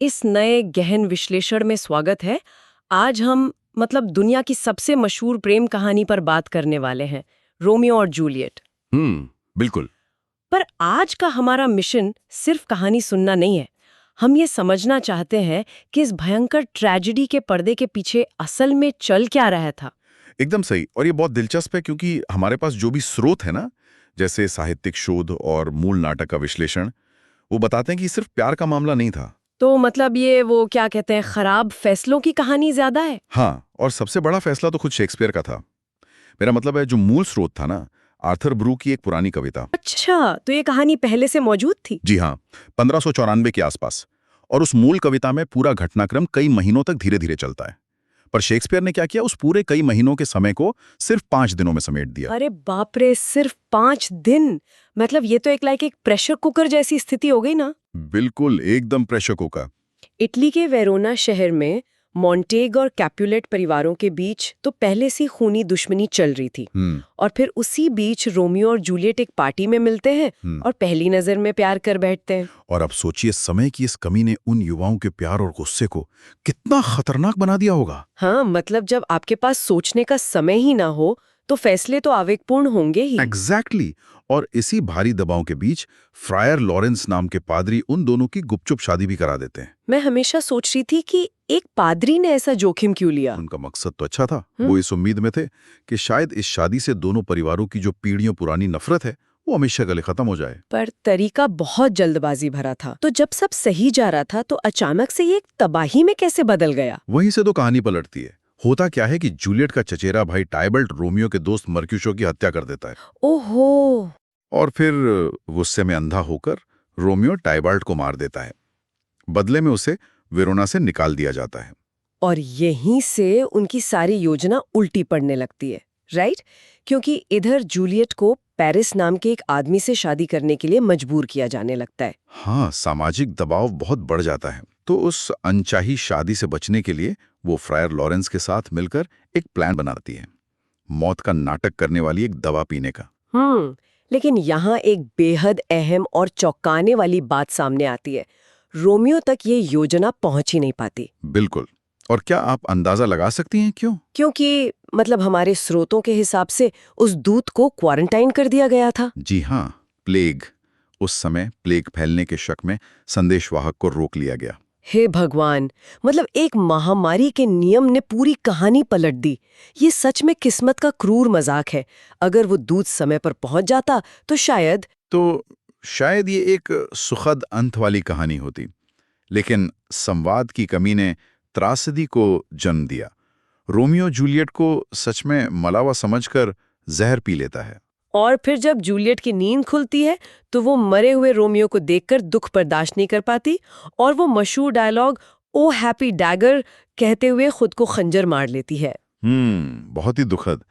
इस नए गहन विश्लेषण में स्वागत है। आज हम दुनिया की सबसे मशहूर प्रेम कहानी पर बात करने वाले हैं, रोमियो और जूलियट। बिल्कुल। पर आज का हमारा मिशन सिर्फ कहानी सुनना नहीं है। हम ये समझना चाहते हैं कि इस भयंकर ट्रेजेडी के पर्दे के पीछे असल में चल क्या रहा था। एकदम सही। और ये बहुत दिलचस्प है क्योंकि हमारे पास जो भी स्रोत है ना, जैसे साहित्यिक शोध और मूल नाटक का विश्लेषण, वो बताते हैं कि सिर्फ प्यार का मामला नहीं था। तो ये वो क्या कहते हैं, खराब फैसलों की कहानी ज्यादा है। हाँ, और सबसे बड़ा फैसला तो खुद शेक्सपियर का था। मेरा मतलब है, जो मूल स्रोत था ना, आर्थर ब्रू की एक पुरानी कविता। अच्छा, तो ये कहानी पहले से मौजूद थी। जी हाँ, 1594 के आसपास। और उस मूल कविता में पूरा घटनाक्रम कई महीनों तक धीरे धीरे चलता है। पर शेक्सपियर ने क्या किया, उस पूरे कई महीनों के समय को सिर्फ 5 दिनों में समेट दिया। अरे बाप रे, सिर्फ 5 दिन! ये तो एक प्रेशर कुकर जैसी स्थिति हो गई ना। बिल्कुल, एकदम प्रेशर कुकर। इटली के वेरोना शहर में मॉन्टेग और कैपुलेट परिवारों के बीच तो पहले से खूनी दुश्मनी चल रही थी। और फिर उसी बीच रोमियो और जूलियट एक पार्टी में मिलते हैं और पहली नजर में प्यार कर बैठते हैं। और अब सोचिए, समय की इस कमी ने उन युवाओं के प्यार और गुस्से को कितना खतरनाक बना दिया होगा। हाँ, जब आपके पास सोचने का समय ही ना हो तो फैसले तो आवेगपूर्ण होंगे ही। एग्जैक्टली और इसी भारी दबाव के बीच फ्रायर लॉरेंस नाम के पादरी उन दोनों की गुपचुप शादी भी करा देते हैं। मैं हमेशा सोच रही थी कि एक पादरी ने ऐसा जोखिम क्यों लिया। उनका मकसद तो अच्छा था। वो इस उम्मीद में थे कि शायद इस शादी से दोनों परिवारों की जो पीढ़ियों पुरानी नफरत है, वो हमेशा गले खत्म हो जाए। पर तरीका बहुत जल्दबाजी भरा था। तो जब सब सही जा रहा था तो अचानक से ये एक तबाही में कैसे बदल गया। वहीं से तो कहानी पलटती है। होता क्या है कि जूलियट का चचेरा भाई टाइबल्ट रोमियो के दोस्त मर्क्यूशो की हत्या कर देता है। ओहो। और फिर गुस्से में अंधा होकर रोमियो टाइबाल्ट को मार देता है। बदले में उसे वेरोना से निकाल दिया जाता है। और यहीं से उनकी सारी योजना उल्टी पड़ने लगती है, राइट? क्योंकि इधर जूलियट को पेरिस नाम के एक आदमी से शादी करने के लिए मजबूर किया जाने लगता है। हाँ, सामाजिक दबाव बहुत बढ़ जाता है। तो उस अनचाही शादी से बचने के लिए वो फ्रायर लॉरेंस के साथ मिलकर एक प्लान बनाती है, मौत का नाटक करने वाली एक दवा पीने का। लेकिन यहाँ एक बेहद अहम और चौंकाने वाली बात सामने आती है। रोमियो तक ये योजना पहुंच ही नहीं पाती। बिल्कुल। और क्या आप अंदाजा लगा सकती हैं क्यों? क्योंकि हमारे स्रोतों के हिसाब से उस दूत को क्वारंटाइन कर दिया गया था। जी हाँ, प्लेग। उस समय प्लेग फैलने के शक में संदेशवाहक को रोक लिया गया। हे भगवान! एक महामारी के नियम ने पूरी कहानी पलट दी। ये सच में किस्मत का क्रूर मजाक है। अगर वो दूत समय पर पहुंच जाता तो शायद ये एक सुखद अंत वाली कहानी होती। लेकिन संवाद की कमी ने त्रासदी को जन्म दिया। रोमियो जूलियट को सच में मलावा समझकर जहर पी लेता है। और फिर जब जूलियट की नींद खुलती है तो वो मरे हुए रोमियो को देखकर दुख बर्दाश्त नहीं कर पाती और वो मशहूर डायलॉग "ओ हैप्पी डैगर" कहते हुए खुद को खंजर मार लेती है। बहुत ही दुखद।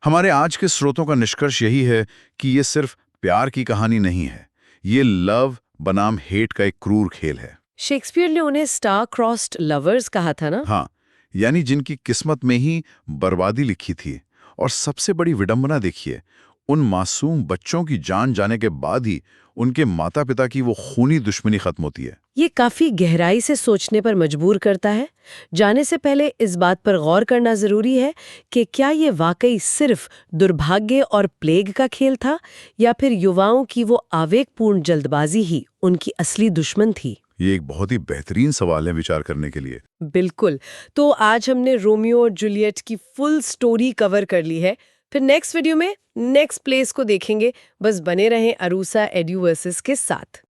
हमारे आज के स्रोतों का निष्कर्ष यही है कि ये सिर्फ प्यार की कहानी नहीं है। ये लव बनाम हेट का एक क्रूर खेल है। शेक्सपियर ने उन्हें स्टार क्रॉस्ड लवर्स कहा था ना। हाँ, यानी जिनकी किस्मत में ही बर्बादी लिखी थी। और सबसे बड़ी विडंबना देखिए, उन मासूम बच्चों की जान जाने के बाद ही उनके माता पिता की वो खूनी दुश्मनी खत्म होती है। ये काफी गहराई से सोचने पर मजबूर करता है। जाने से पहले इस बात पर गौर करना जरूरी है कि क्या ये वाकई सिर्फ दुर्भाग्य और प्लेग का खेल था या फिर युवाओं की वो आवेगपूर्ण जल्दबाजी ही उनकी असली दुश्मन थी। ये एक बहुत ही बेहतरीन सवाल है विचार करने के लिए। बिल्कुल। तो आज हमने रोमियो और जूलियट की फुल स्टोरी कवर कर ली है। फिर नेक्स्ट वीडियो में नेक्स्ट प्लेस को देखेंगे। बस बने रहें अरूसा एड्यूवर्सिस के साथ।